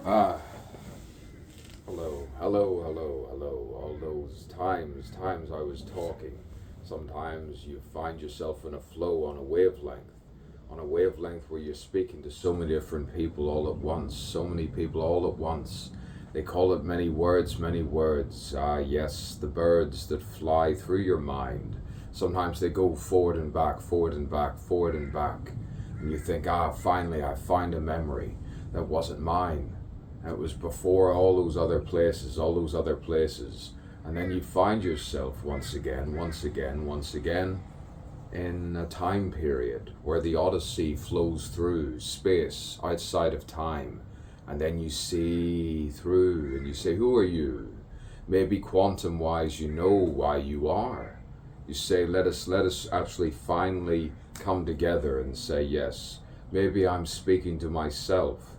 Ah, hello. All those times I was talking. Sometimes you find yourself in a flow on a wavelength where you're speaking to so many different people all at once, so many people all at once. They call it many words, many words. Ah, yes, the birds that fly through your mind. Sometimes they go forward and back, forward and back, forward and back. And you think, finally I find a memory that wasn't mine. And it was before all those other places, all those other places. And then you find yourself once again in a time period where the Odyssey flows through space outside of time. And then you see through and you say, who are you? Maybe quantum wise, you know why you are. You say, let us actually finally come together and say, yes, maybe I'm speaking to myself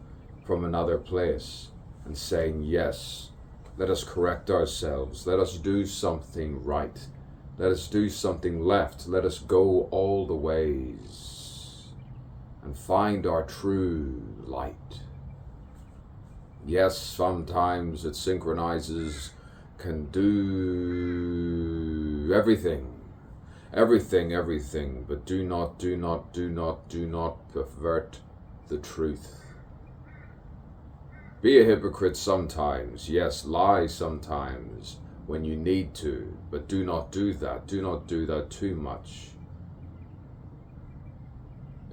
from another place and saying, yes, let us correct ourselves, let us do something right, let us do something left, let us go all the ways and find our true light. Yes, sometimes it synchronizes, can do everything, but do not pervert the truth. Be a hypocrite sometimes, yes, lie sometimes when you need to, but do not do that too much.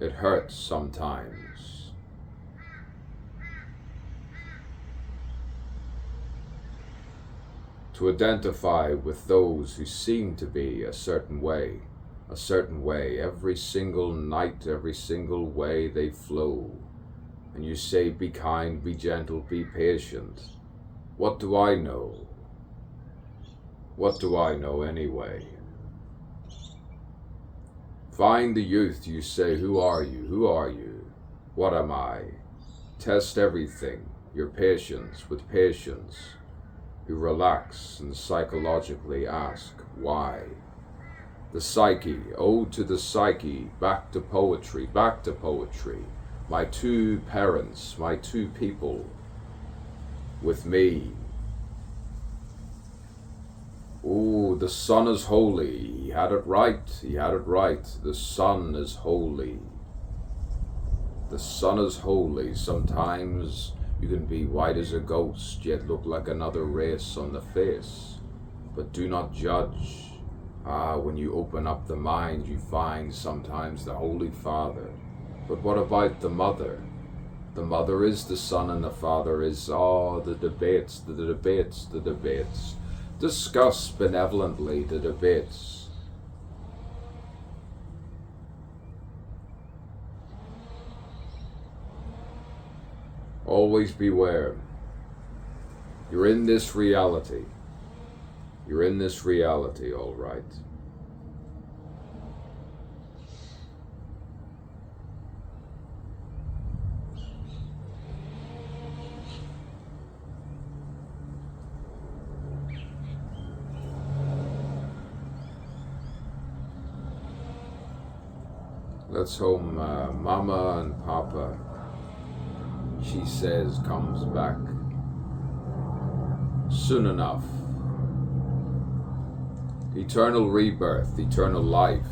It hurts sometimes. To identify with those who seem to be a certain way, every single night, every single way they flow. And you say, be kind, be gentle, be patient. What do I know? What do I know anyway? Find the youth, you say, who are you? Who are you? What am I? Test everything, your patience with patience. You relax and psychologically ask, why? The psyche, ode to the psyche, back to poetry. My two parents, my two people with me. Oh, the sun is holy. He had it right. The sun is holy. The sun is holy. Sometimes you can be white as a ghost, yet look like another race on the face. But do not judge. When you open up the mind, you find sometimes the Holy Father. But what about the mother? The mother is the son and the father is, the debates. Discuss benevolently the debates. Always beware. You're in this reality. All right. Let's home Mama and Papa, she says, comes back soon enough. Eternal rebirth, eternal life.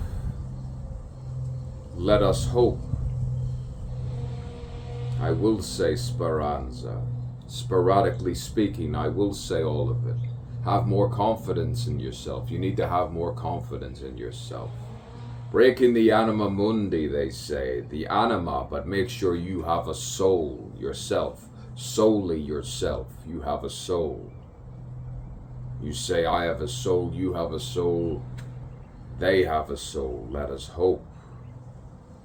Let us hope. I will say speranza. Sporadically speaking, I will say all of it. Have more confidence in yourself. You need to have more confidence in yourself. Breaking the anima mundi, they say. The anima, but make sure you have a soul yourself. Solely yourself. You have a soul. You say, I have a soul, you have a soul, they have a soul. Let us hope.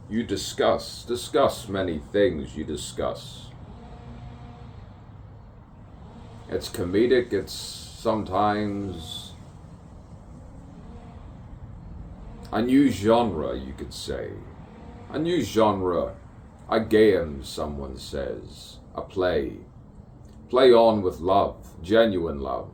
You discuss many things you discuss. It's comedic, it's sometimes a new genre, you could say. A new genre, a game, someone says. A play. Play on with love, genuine love.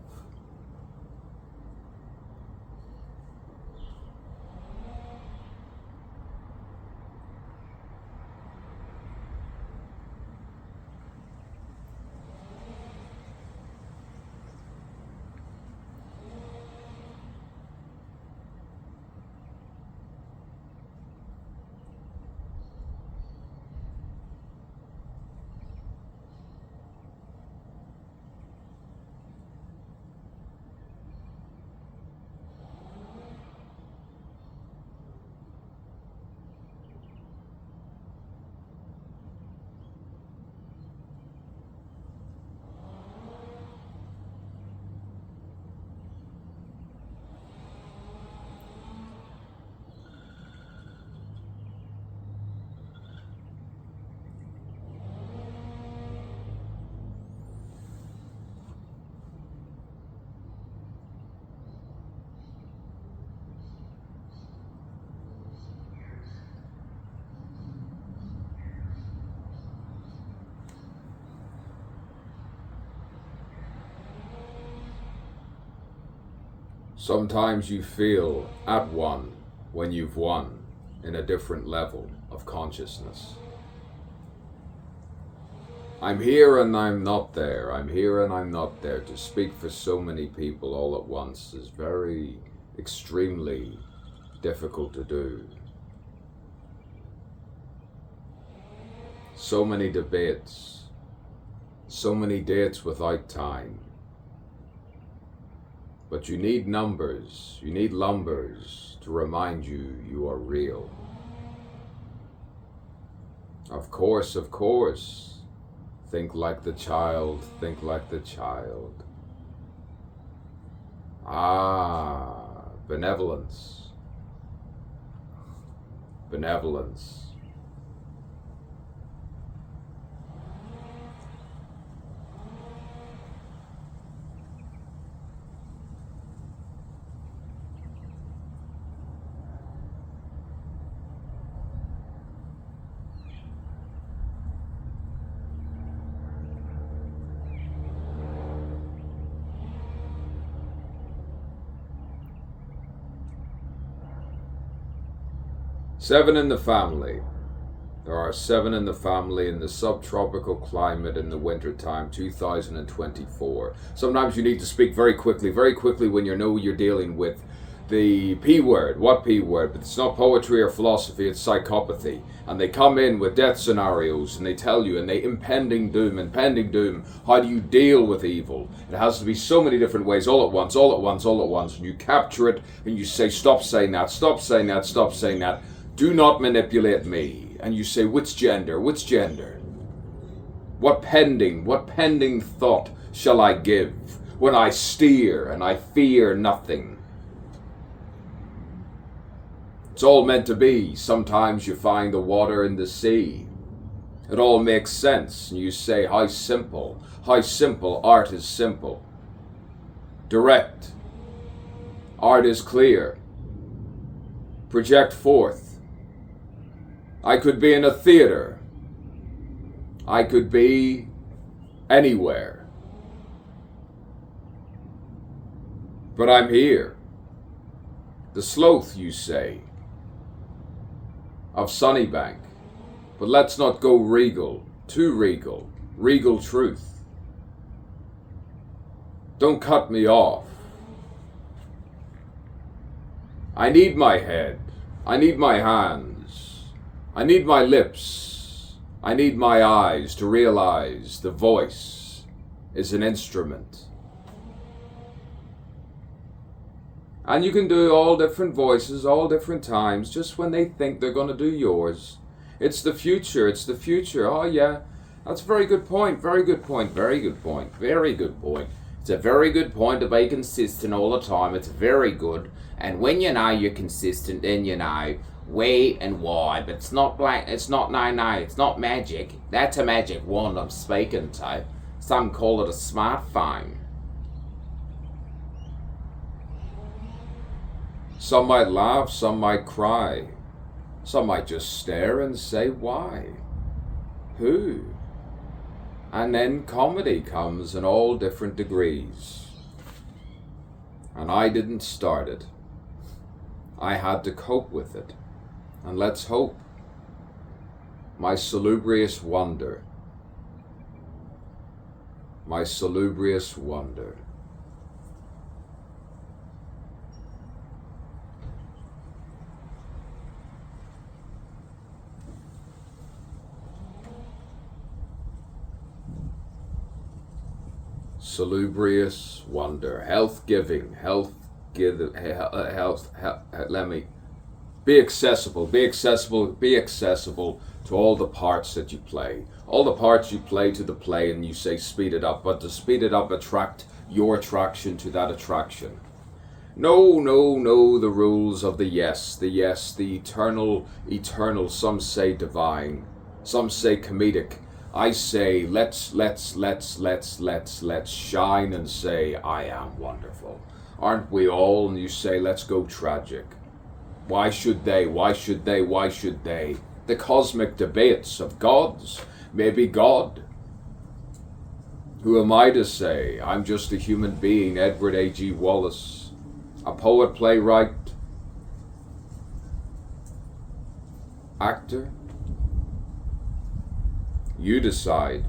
Sometimes you feel at one when you've won in a different level of consciousness. I'm here and I'm not there. I'm here and I'm not there. To speak for so many people all at once is very, extremely difficult to do. So many debates, so many dates without time. But you need numbers, you need lumbers to remind you you are real. Of course, think like the child, think like the child. Ah, benevolence, benevolence. Seven in the family. There are 7 in the family in the subtropical climate in the wintertime, 2024. Sometimes you need to speak very quickly when you know you're dealing with the P word. What P word? But it's not poetry or philosophy, it's psychopathy. And they come in with death scenarios and they tell you, and they impending doom. How do you deal with evil? It has to be so many different ways, all at once. And you capture it and you say, stop saying that. Do not manipulate me. And you say, which gender? What pending thought shall I give when I steer and I fear nothing? It's all meant to be. Sometimes you find the water in the sea. It all makes sense. And you say, how simple, art is simple. Direct. Art is clear. Project forth. I could be in a theater. I could be anywhere. But I'm here. The sloth, you say, of Sunnybank. But let's not go regal, too regal. Regal truth. Don't cut me off. I need my head. I need my hands. I need my lips. I need my eyes to realize the voice is an instrument. And you can do all different voices, all different times, just when they think they're going to do yours. It's the future. Oh yeah, that's a very good point. It's a very good point to be consistent all the time. It's very good. And when you know you're consistent, then you know where and why. But it's not it's not magic. That's a magic wand I'm speaking to. Some call it a smartphone. Some might laugh, some might cry. Some might just stare and say, why? Who? And then comedy comes in all different degrees. And I didn't start it. I had to cope with it. And let's hope. My salubrious wonder. Salubrious wonder, health giving, let me be accessible to all the parts that you play. All the parts you play to the play, and you say speed it up, but to speed it up, attract your attraction to that attraction. No, the rules of the yes, the eternal, some say divine, some say comedic. I say, let's shine and say, I am wonderful. Aren't we all? And you say, let's go tragic. Why should they? The cosmic debates of gods. Maybe God. Who am I to say? I'm just a human being, Edward A.G. Wallace. a poet, playwright, actor? You decide.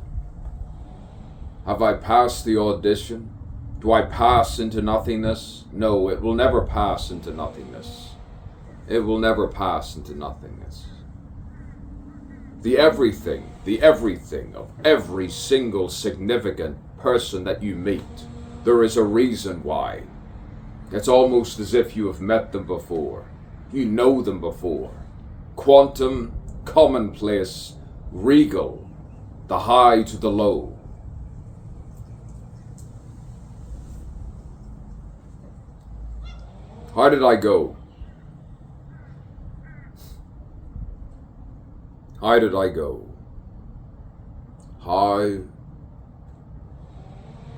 Have I passed the audition? Do I pass into nothingness? No, it will never pass into nothingness. It will never pass into nothingness. The everything of every single significant person that you meet, there is a reason why. It's almost as if you have met them before. You know them before. Quantum, commonplace, regal, the high to the low. How did I go? How did I go? How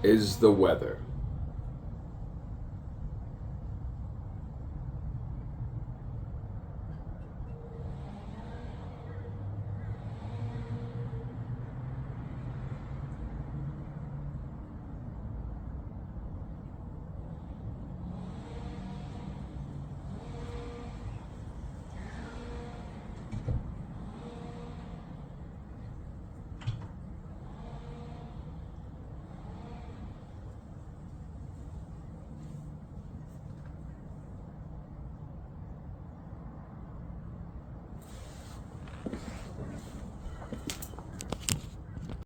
is the weather?